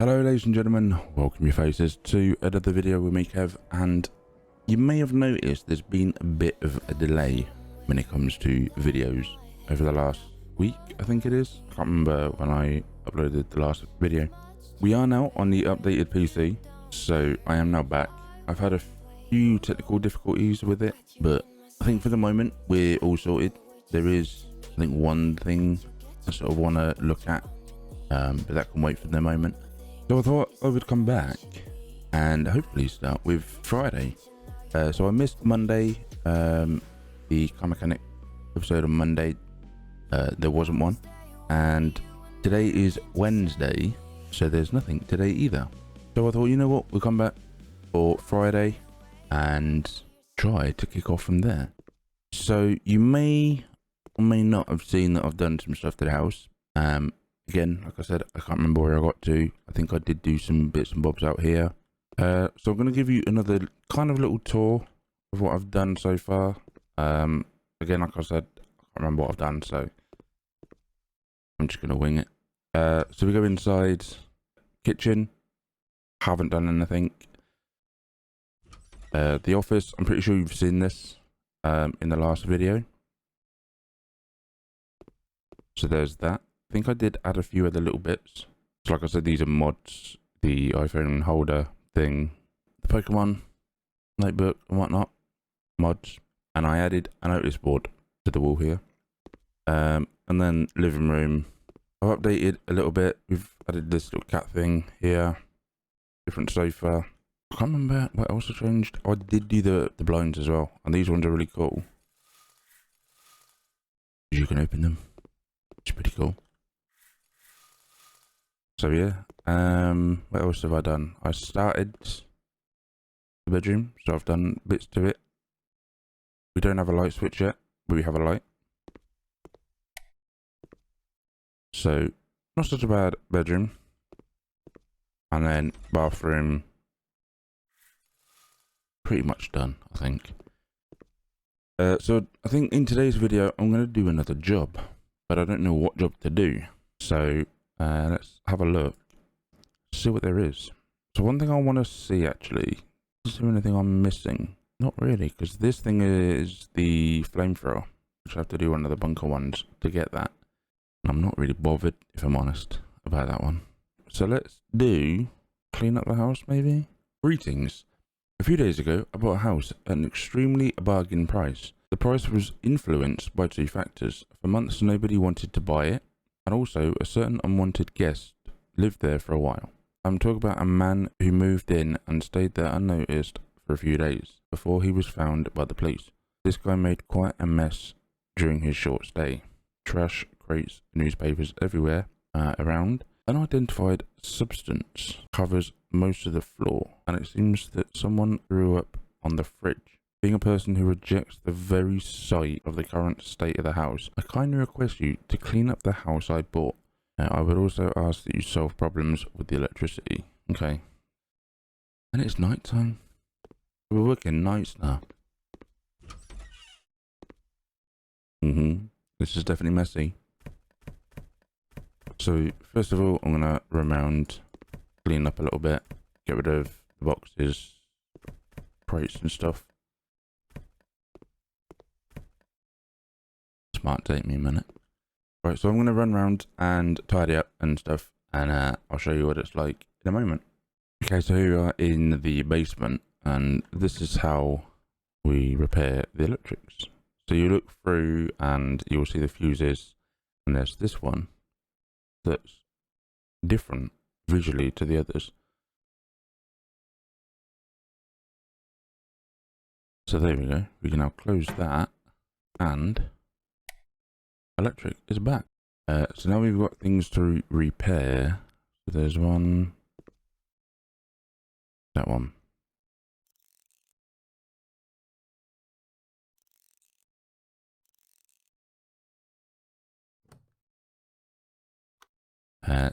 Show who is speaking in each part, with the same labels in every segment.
Speaker 1: Hello ladies and gentlemen, welcome your faces to another video with me Kev, and you may have noticed there's been a bit of a delay when it comes to videos over the last week, I think it is. I can't remember when I uploaded the last video. We are now on the updated PC, so I am now back. I've had a few technical difficulties with it, but I think for the moment we're all sorted. There is, I think, one thing I sort of want to look at, but that can wait for the moment. So I thought I would come back and hopefully start with Friday. So I missed Monday, the Car Mechanic episode on Monday. There wasn't one. And today is Wednesday, so there's nothing today either. So I thought, you know what, we'll come back for Friday and try to kick off from there. So you may or may not have seen that I've done some stuff to the house. Again, like I said, I can't remember where I got to. I think I did do some bits and bobs out here. So I'm going to give you another kind of little tour of what I've done so far. Again, like I said, I can't remember what I've done, so I'm just going to wing it. So we go inside, kitchen, haven't done anything. The office, I'm pretty sure you've seen this in the last video. So there's that. I think I did add a few other little bits. So like I said, these are mods, the iPhone holder thing, the Pokemon notebook and whatnot, mods, and I added a notice board to the wall here. And then living room, I've updated a little bit. We've added this little cat thing here, different sofa. I can't remember what else I changed. Oh, I did do the blinds as well, and these ones are really cool. You can open them. It's pretty cool. So yeah, what else have I done? I started the bedroom, so I've done bits to it. We don't have a light switch yet, but we have a light. So, not such a bad bedroom. And then bathroom, pretty much done, I think. So I think in today's video, I'm going to do another job, but I don't know what job to do. So let's have a look, see what there is. So one thing I want to see actually, is there anything I'm missing? Not really, because this thing is the flamethrower, which I have to do one of the bunker ones to get that. And I'm not really bothered, if I'm honest, about that one. So let's do clean up the house maybe? Greetings. A few days ago, I bought a house at an extremely bargain price. The price was influenced by two factors. For months nobody wanted to buy it, and also a certain unwanted guest lived there for a while. I'm talking about a man who moved in and stayed there unnoticed for a few days before he was found by the police. This guy made quite a mess during his short stay. Trash, crates, newspapers everywhere around. Unidentified substance covers most of the floor, and it seems that someone grew up on the fridge. Being a person who rejects the very sight of the current state of the house, I kindly request you to clean up the house I bought. I would also ask that you solve problems with the electricity. Okay. And it's night time. We're working nights now. This is definitely messy. So first of all, I'm gonna run around, clean up a little bit, get rid of the boxes, crates and stuff. This might take me a minute. Right, so I'm gonna run around and tidy up and stuff, and I'll show you what it's like in a moment. Okay, so here we are in the basement, and this is how we repair the electrics. So you look through and you'll see the fuses, and there's this one that's different visually to the others. So there we go. We can now close that, and electric is back. So now we've got things to repair. So there's one, that one.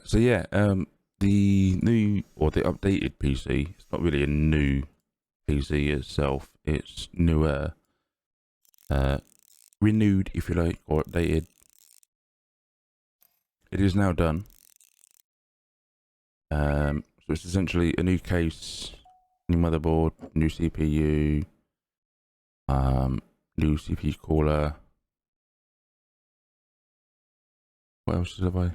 Speaker 1: So yeah, the new or the updated PC, it's not really a new PC itself, it's newer, renewed if you like, or updated. It is now done. So it's essentially a new case, new motherboard, new CPU, new CPU cooler. What else have I?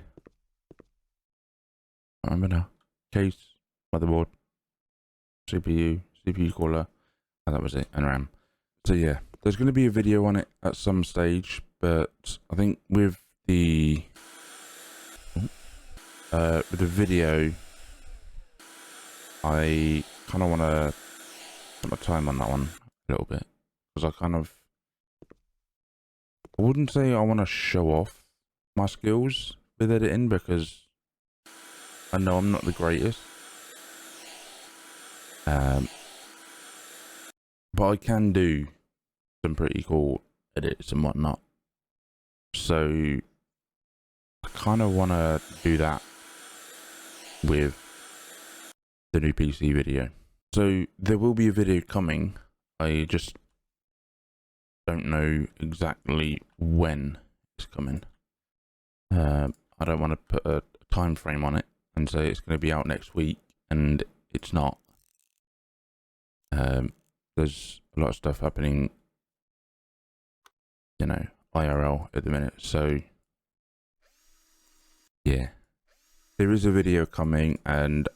Speaker 1: I remember now. Case, motherboard, CPU cooler, and that was it, and RAM. So yeah, there's going to be a video on it at some stage, but I think with the video, I kind of want to put my time on that one a little bit, because I wouldn't say I want to show off my skills with editing, because I know I'm not the greatest. But I can do some pretty cool edits and whatnot. So I kind of want to do that with the new PC video. So there will be a video coming. I just don't know exactly when it's coming. I don't want to put a time frame on it and say it's going to be out next week, and it's not. There's a lot of stuff happening, you know, IRL at the minute. So yeah, there is a video coming, and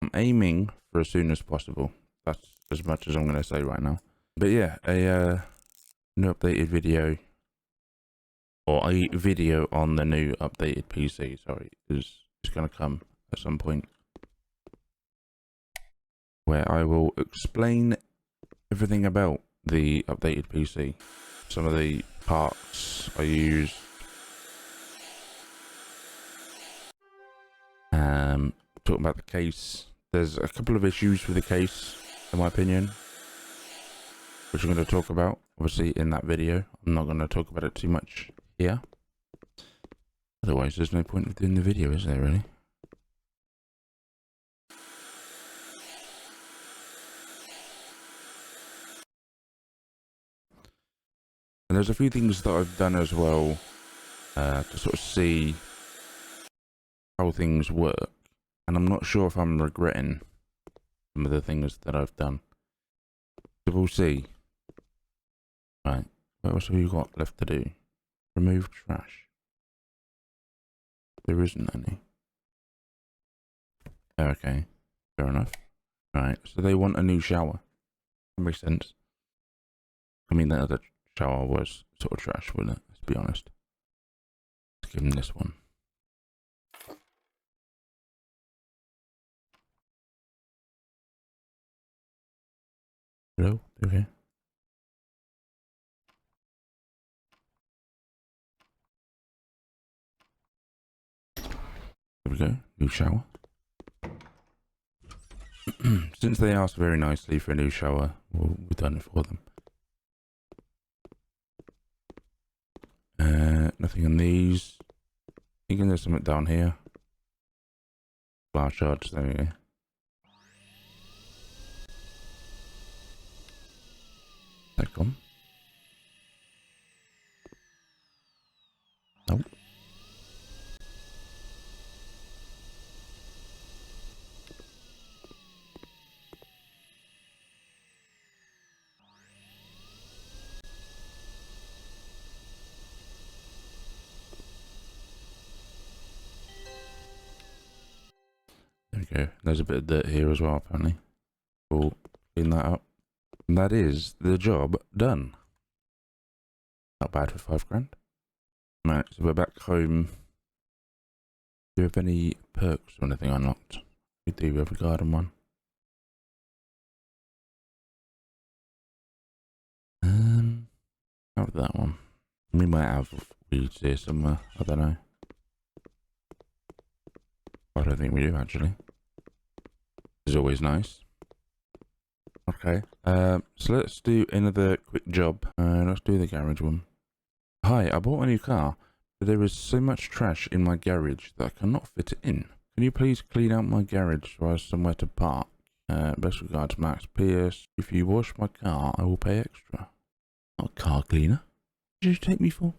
Speaker 1: I'm aiming for as soon as possible. That's as much as I'm going to say right now. But yeah, a new updated video, or a video on the new updated PC, sorry, is going to come at some point, where I will explain everything about the updated PC, some of the parts I use, talking about the case. There's a couple of issues with the case, in my opinion, which I'm going to talk about, obviously, in that video. I'm not going to talk about it too much here. Otherwise, there's no point of doing the video, is there, really? And there's a few things that I've done as well, to sort of see how things work. And I'm not sure if I'm regretting some of the things that I've done. So we'll see. Right, what else have you got left to do? Remove trash. There isn't any. Okay, fair enough. Right, so they want a new shower. That makes sense. I mean, that other shower was sort of trash, wasn't it? Let's be honest. Let's give them this one. Hello? Okay. There we go. New shower. Since they asked very nicely for a new shower, we've done it for them. Nothing on these. Thinking there's something down here. Flash charge, there we go. That gone? Nope. There we go. There's a bit of dirt here as well, apparently. We'll clean that up. And that is the job done. Not bad for £5 grand. Right, so we're back home. Do you have any perks or anything unlocked? We do, we have a garden one. How about that one? We might have weeds here somewhere, I don't know. I don't think we do, actually. It's always nice. Okay, so let's do another quick job. Let's do the garage one. Hi, I bought a new car, but there is so much trash in my garage that I cannot fit it in. Can you please clean out my garage so I have somewhere to park? Best regards, Max. P.S. If you wash my car, I will pay extra. Not a car cleaner. What did you take me for?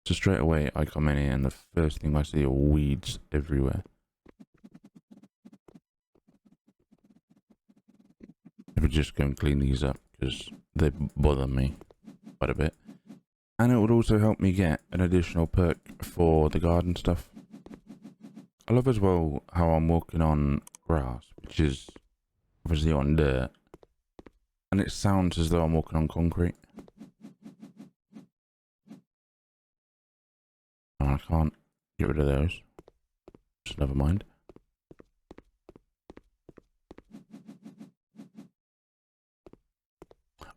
Speaker 1: So straight away, I come in here and the first thing I see are weeds everywhere. would just go and clean these up because they bother me quite a bit. And it would also help me get an additional perk for the garden stuff. I love as well how I'm walking on grass, which is obviously on dirt. And it sounds as though I'm walking on concrete. Oh, I can't get rid of those. Just never mind.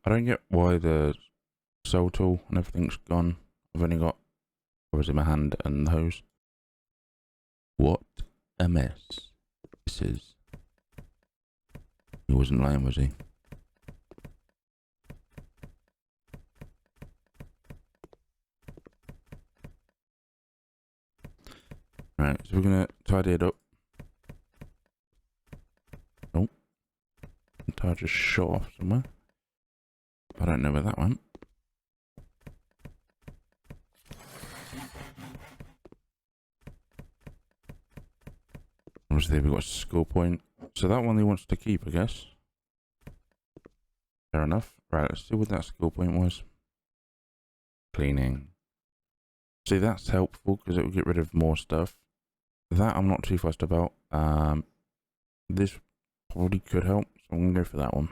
Speaker 1: I don't get why the soul tool and everything's gone. I've only got obviously my hand and the hose. What a mess this is. He wasn't lying, was he? Right, so we're gonna tidy it up. Oh, the tire just shot off somewhere. I don't know where that went. Obviously, we've got a score point. So that one he wants to keep, I guess. Fair enough. Right, let's see what that score point was. Cleaning. See, that's helpful because it will get rid of more stuff. That I'm not too fussed about. This probably could help, so I'm going to go for that one.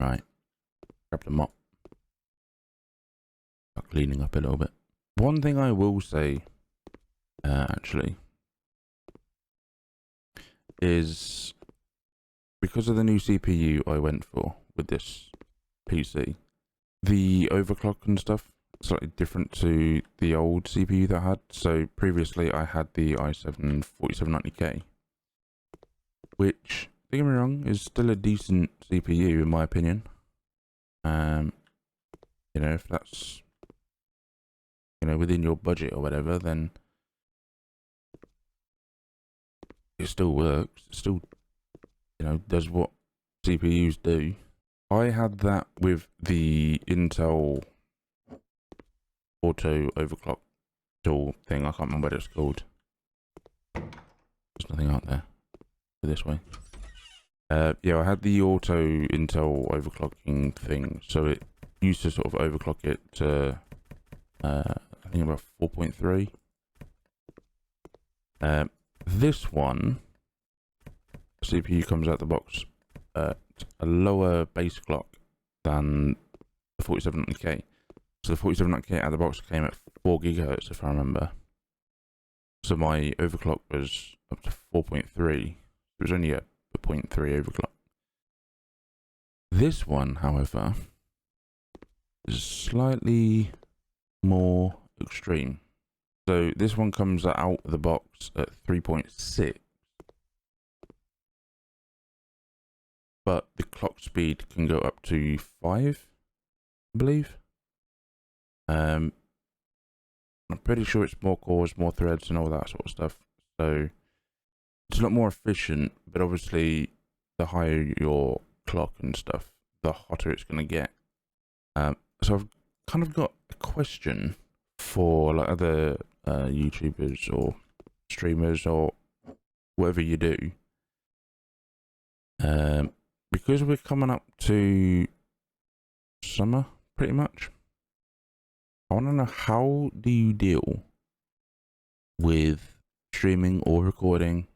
Speaker 1: Right. Grab the mop. Start cleaning up a little bit. One thing I will say, actually, is because of the new CPU I went for with this PC, the overclock and stuff slightly different to the old CPU that I had. So previously I had the i7 4790K, which, don't get me wrong, is still a decent CPU in my opinion. You know, if that's, you know, within your budget or whatever, then it still works. It still, you know, does what CPUs do. I had that with the Intel auto overclock tool thing. I can't remember what it's called. There's nothing out there. Go this way. Yeah, I had the auto Intel overclocking thing, so it used to sort of overclock it to I think about 4.3. This one, CPU comes out the box at a lower base clock than the 4790K. So the 4790K out of the box came at 4 GHz, if I remember. So my overclock was up to 4.3. It was only a 0.3 overclock. This one, however, is slightly more extreme. So this one comes out of the box at 3.6. But the clock speed can go up to 5, I believe. I'm pretty sure it's more cores, more threads and all that sort of stuff. So it's a lot more efficient, but obviously the higher your clock and stuff, the hotter it's going to get. So I've kind of got a question for like other YouTubers or streamers or whatever you do. Because we're coming up to summer pretty much, I want to know, how do you deal with streaming or recording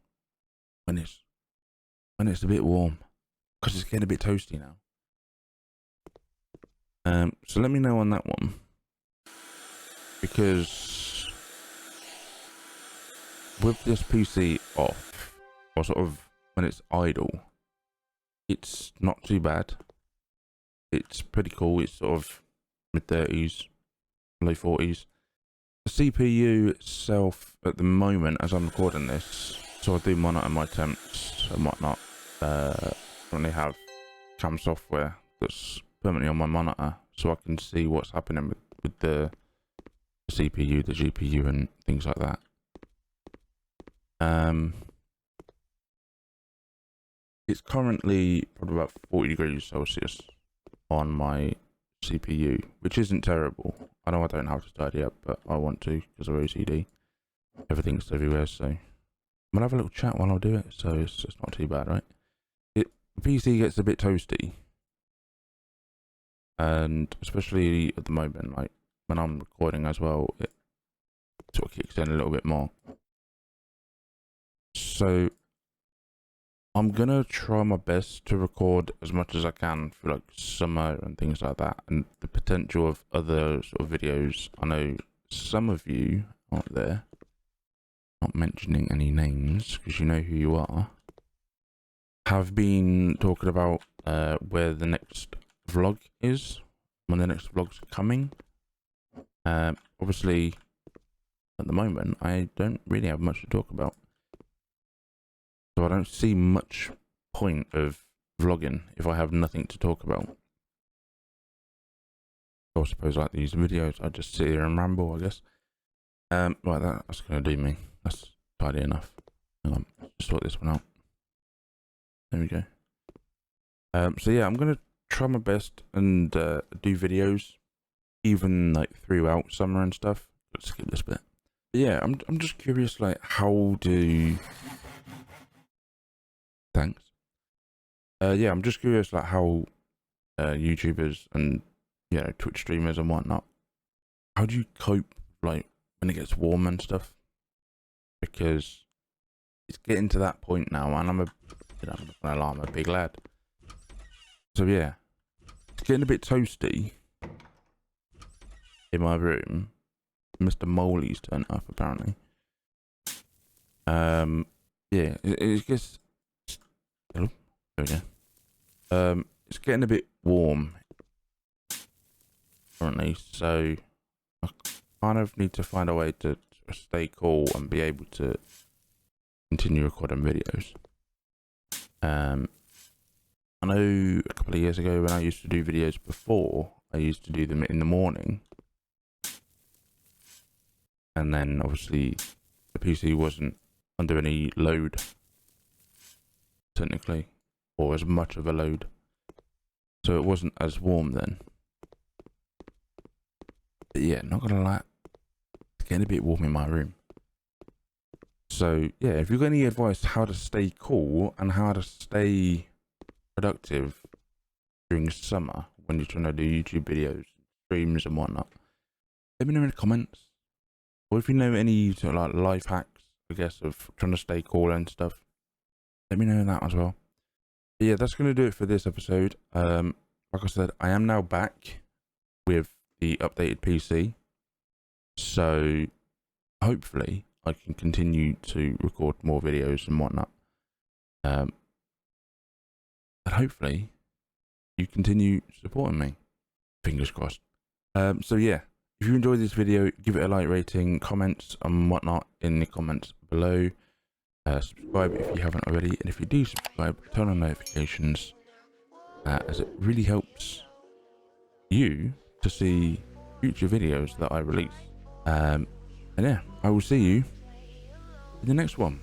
Speaker 1: when it's a bit warm? Because it's getting a bit toasty now. So let me know on that one, because with this PC off, or sort of when it's idle, it's not too bad. It's pretty cool. It's sort of mid-30s, low 40s. The CPU itself at the moment, as I'm recording this, so I do monitor my temps and whatnot. I currently have cam software that's permanently on my monitor, so I can see what's happening with the CPU, the GPU, and things like that. It's currently probably about 40 degrees Celsius on my CPU, which isn't terrible. I know I don't have to tidy up, but I want to because of OCD. Everything's everywhere, so I'm gonna have a little chat while I do it, so it's not too bad, right? PC gets a bit toasty, and especially at the moment, like when I'm recording as well, it sort of kicks in a little bit more. So I'm gonna try my best to record as much as I can for like summer and things like that, and the potential of other sort of videos. I know some of you out there, not mentioning any names because you know who you are, have been talking about where the next vlog is, when the next vlog's coming. Obviously, at the moment, I don't really have much to talk about. So I don't see much point of vlogging if I have nothing to talk about. I suppose like these videos, I just sit here and ramble, I guess. Right, that's gonna do me. That's tidy enough. Hang on, let's sort this one out. There we go. So yeah, I'm gonna try my best and do videos, even like throughout summer and stuff. Let's skip this bit. But yeah, I'm just curious, like how do. Thanks. Yeah, I'm just curious, like how YouTubers and Twitch streamers and whatnot, how do you cope like when it gets warm and stuff? Because it's getting to that point now, and I'm a big lad. So yeah, it's getting a bit toasty in my room. Mr. Moley's turned up apparently. Yeah, it gets. Hello, there we go. It's getting a bit warm currently, so I kind of need to find a way to stay cool and be able to continue recording videos. I know a couple of years ago when I used to do videos before, I used to do them in the morning, and then obviously the PC wasn't under any load technically, or as much of a load, so it wasn't as warm then. But yeah, not gonna lie, it's getting a bit warm in my room. So yeah, if you've got any advice how to stay cool and how to stay productive during summer when you're trying to do YouTube videos, streams and whatnot, let me know in the comments. Or if you know any sort of like life hacks, I guess, of trying to stay cool and stuff, let me know that as well. But yeah, that's going to do it for this episode. Like I said, I am now back with the updated PC, so hopefully I can continue to record more videos and whatnot. And hopefully you continue supporting me. Fingers crossed. So yeah, if you enjoyed this video, give it a like rating, comments and whatnot in the comments below. Subscribe if you haven't already, and if you do subscribe, turn on notifications, as it really helps you to see future videos that I release. And yeah, I will see you in the next one.